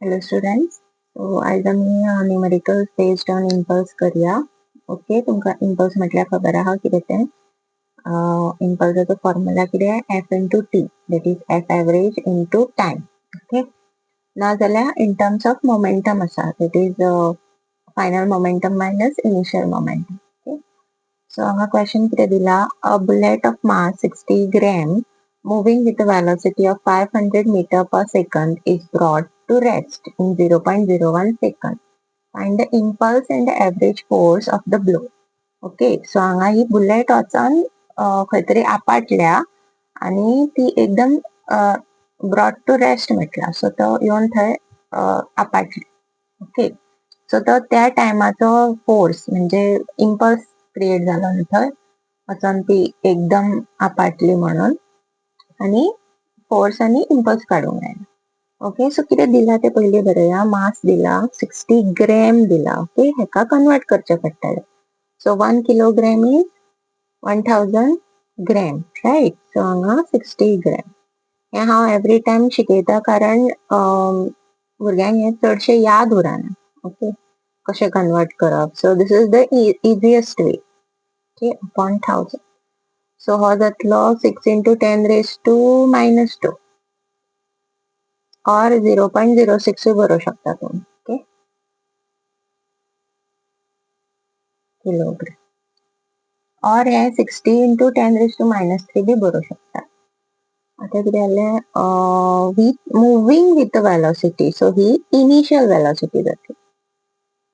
Hello students. So आज आम्ही numericals based on impulse करूया. ओके, तुमका इम्पल्स म्हटल्यार खबर आहा कितें तें. इम्पल्साचो फॉर्म्युला कितें F into T, that is F average into time. Okay, नाजाल्यार इन टर्म्स ऑफ मोमेंटम आसा, that is final momentum minus initial momentum. Okay, so हांगा क्वेश्चन कितें दिला. A bullet of mass 60 gram moving with a velocity of 500 meter per second is brought to rest in 0.01 second. Find the impulse and the average force of the blow. Okay, so हांगा ही bullet वचोन खंय तरी आपटल्या आनी ती एकदम brought to rest म्हटला. सो तो येवन थंय आपटली. ओके, सो तो त्या टायमाचो फोर्स म्हणजे इम्पल्स क्रिएट जालो न्ही थंय वचोन ती एकदम आपटली म्हणून, आणि फोर्स आणि इम्पल्स काढूंक जाय. ओके, सो कितें दिला ते पयलीं बरया. मास दिला 60 ग्रॅम दिला. ओके, हेका कन्वर्ट करचे पडटले. सो 1 किलोग्रॅम इज 1000 ग्रॅम, रायट. सो हांगा 60 ग्रॅम. हे हांव एवरी टायम शिकयता कारण भुरग्यांक हे चडशे याद उरना. ओके, कशें कन्वर्ट करप. So this is the easiest way. Okay, upon 1000. सो हो जातलो 6 into 10 raised to minus 2 or 0.06 बरोवं शकता तुम्ही. Okay, kilogram. और हे 60 into 10 raised to minus 3 बी बरोवं शकता. आता कितें जालें, with moving with velocity. So ही इनिशियल वेलोसिटी जातली.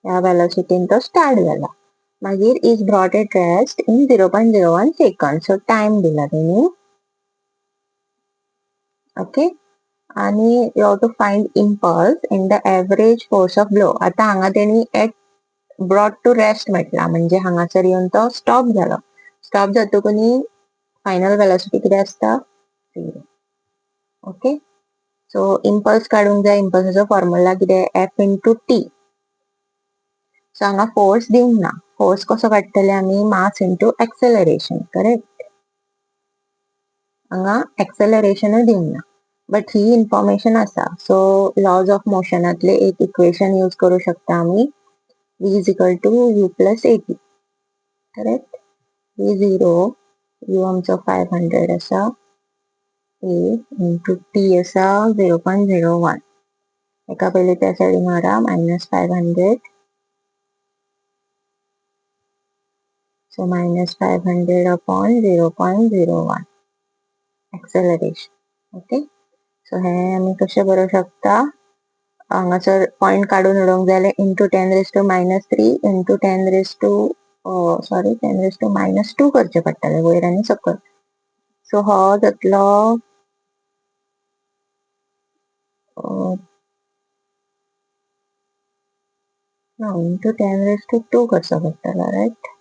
ह्या वेलोसिटीन तो स्टार्ट जाला. मागीर is brought at rest in 0.01 second. So time दिला तेणी. ओके, आणि you have to find impulse in the average force of blow. आता हांगा तेणी एट ब्रॉट टू रेस्ट म्हटला म्हणजे हांगासर येवन तो स्टॉप झालो. स्टॉप जातकूच फायनल वेलोसिटी कितें आसता, 0. ओके, सो इम्पल्स काढूंक जाय. इम्पल्साचो फॉर्म्युला कितें, एफ इंटू टी. सो हांगा फोर्स दिवंक ना. फोर्स कसो काडटले आमी, मास इंटू एक्सेलरेशन. करेक्ट, हांगा एक्सेलरेशनूय दिवंक ना. बट ही इन्फॉर्मेशन आसा. सो लॉज ऑफ मोशनातले एक इक्वेशन यूज करू शकता आमी. v is equal to u plus at. Correct, v0 u आमचो 500 आसा, a इंटू t आसा 0.01. एका पयली त्या सायडीन व्हरा, minus 500. So minus 500 upon 0.01 acceleration. Okay, so हे आमी कशें बरोवं शकता. हांगासर पॉइंट काढून उडोवंक जाय जाल्यार into 10 raised to minus 3 into 10 raised to 10 raised to minus 2 करचे पडटले वयर आनी सकयल. सो हो जातलो इंटू 10 raised to 2 करचो पडटलो, रायट.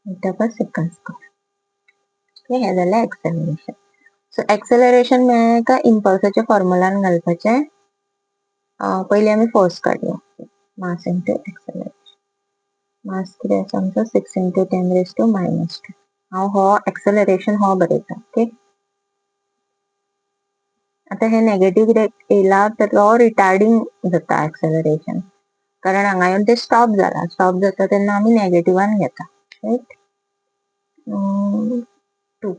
मीटर पर सेकंड स्क्वेअर. हे जालें एक्सेलरेशन. सो एक्सेलरेशन मेळ्ळें का इम्पल्साच्या फॉर्म्युलान घालपाचें. पयलीं आमी फोर्स काडयो, मास इंटू एक्सेलरेशन. मास कितें आसा आमचो 6 into 10 raised to minus 2. हांव हो एक्सेलरेशन हो बरयता. ओके, आता हे नेगेटिव्ह कितें येयला तर हो रिटार्डिंग जाता एक्सेलरेशन, कारण हांगा येवन ते स्टॉप जाला. स्टॉप जाता तेन्ना आमी नेगेटिव्हान घेता, रायट. 2.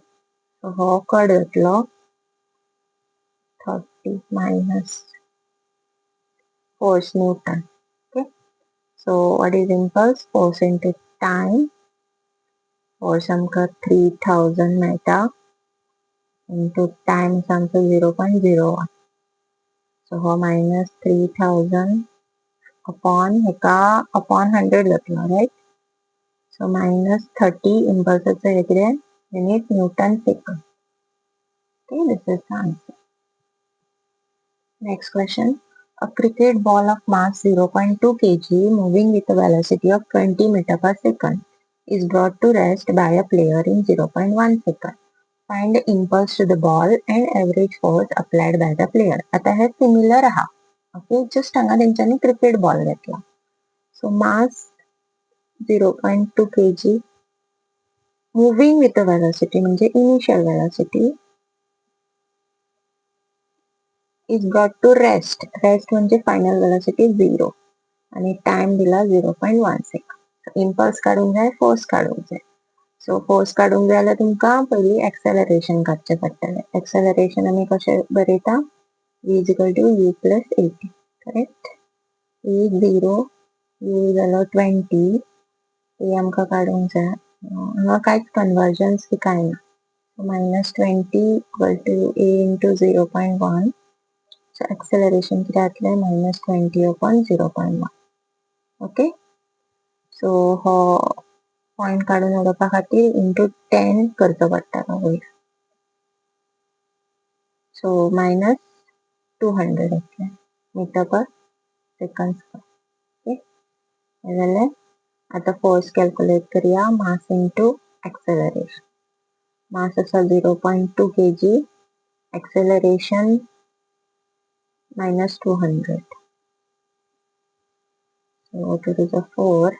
सो हो कट जातलो 30 minus force Newton. Okay, so what is impulse, force into time. Force आमकां 3000 मेळटा इंटू टाइम आमचो 0.01. सो हो मायनस 3000 अपॉन हेका अपॉन 100 जातलो, रायट. सो मायनस 30 इम्पल्साचो हे कितें, unit Newton second. Okay, this is the answer. Next question. A cricket ball of mass 0.2 kg moving with a velocity of 20 meter per second is brought to rest by a player in 0.1 second. Find the impulse to the ball and average force applied by the player. आता हे similar आहा. Okay, just हांगा तेंच्यांनी cricket ball घेतला. सो मास 0.2 kg, Moving with the velocity म्हणजे initial velocity is brought to rest. Rest म्हणजे final velocity 0 आणि time दिला 0.1 second. Impulse काढून जाय, फोर्स काढून जाय. सो फोर्स काढून जायला तुमका पहिली एक्सेलरेशन काढचे पडटले. एक्सेलरेशन आम्ही कशे बरयता v equal to u plus at. Correct. e 0 u जालो 20 ते आमका काढूंक जाय. हांगा कांयच कन्वर्जन्स बी कांय ना. -20 equal to a into 0.1. So acceleration किती जातले -20 upon 0.1. ओके. सो हो पॉइंट काढून उडोवपा खातीर इंटू 10 करचो पडटलो वयर. सो -200 येतले मीटर पर सेकंड स्क्वेअर. ओके. हे जालें. आता फोर्स कॅल्क्युलेट करूया. Mass into acceleration. मास आसा 0.2 kg. Acceleration -200. So to the 4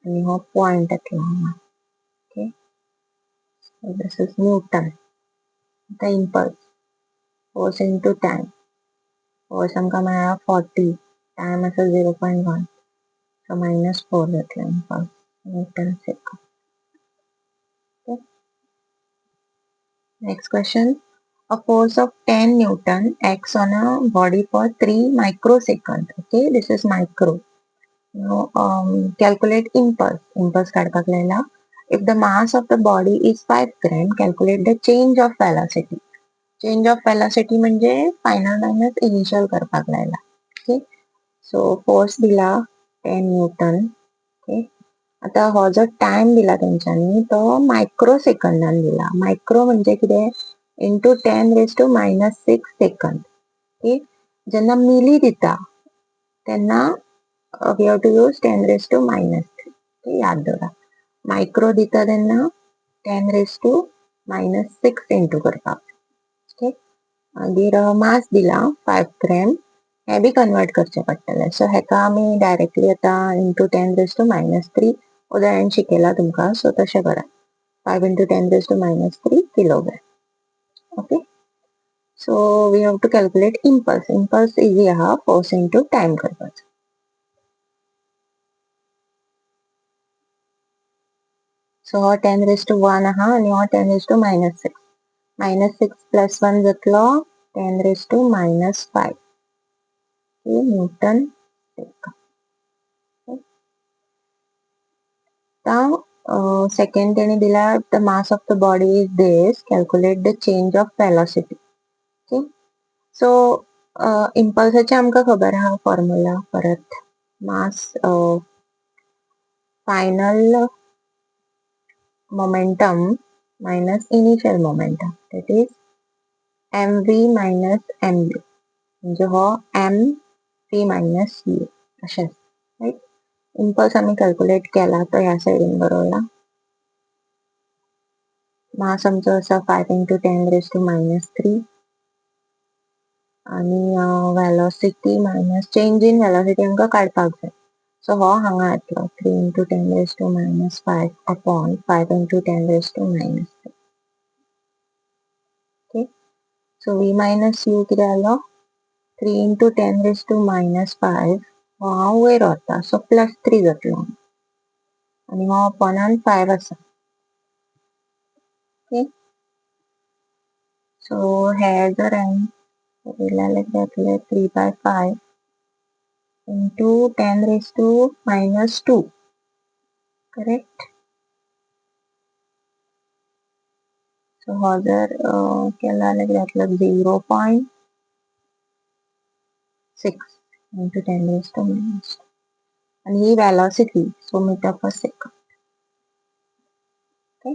आणि हो पॉइंट येतलो हांगा. Okay. So this is Newton. आता impulse. Force into time. Force आमकां मेळ्ळा 40. टाइम आसा 0.1. So -4 जातले impulse Newton second. Okay. Next question. A force of 10 Newton acts on a body for 3 microseconds. Okay, this is micro. Now, calculate impulse. Impulse काढपाक लायला. If the mass of the body is 5 gram, calculate the change of velocity. Change of velocity म्हणजे final minus initial करपाक लायला. Okay. So force दिला 10 Newton. Okay. आता हो जो time दिला तेंच्यांनी तो मायक्रो सेकंदान दिला. मायक्रो म्हणजे कितें इंटू 10⁻⁻6 सेकंद. ओके. जेन्ना मिली दिता तेन्ना वी हॅव टू यूज 10⁻⁻3. याद दवरा. मायक्रो दिता तेन्ना 10⁻⁻6 इंटू करपाक. ओके. मागीर मास दिला 5 ग्रॅम. हे बी कन्वर्ट करचे पडटले. सो हेका आमी डायरेक्टली आता इंटू 10⁻⁻3 उदाहरण शिकयला तुमकां. सो तशें करा. 5 into 10⁻⁻3 kilogram. Okay. So we have to calculate impulse. Impulse is आहा. फोर्स इंटू टाइम करपाचो. सो हो 10⁻1 आहा आणि हो 10⁻⁻6. -6 + 1 जातलो 10⁻⁻5. Newton second. Now, second तेणी दिला the mass of the body is this. Calculate the change of velocity. Okay. So impulsaचे आमकां खबर आहा फॉर्म्युला परत. मास final momentum minus initial momentum. That is mv minus mu. म्हणजे हो mv minus u अशें. Right. Impulse आम्ही कॅल्क्युलेट केला तो ह्या सायडीन बरोवला. मास आमचो आसा 5 इंटू 10⁻⁻3 आणि velocity minus change in velocity आमकां काडपाक जाय. सो हो हांगा येतलो 3 इंटू 10⁻⁵ अपॉन 5 इंटू 10⁻⁻3. ओके. सो v मायनस u कितें जालो 3 इंटू 10⁻⁵. हो हांव वयर व्हरता. सो +3 जातलो आणि हो अपॉनान 5 आसा. ओके. सो हे जर हांवें जातले 3/5 इंटू 10⁻⁻2. करेक्ट. सो हो जर केला जाल्यार जातलो 0.6 इंटू 10⁻⁻. आणि ही वेलोसिटी. सो मीटर पर सेकंड. ओके.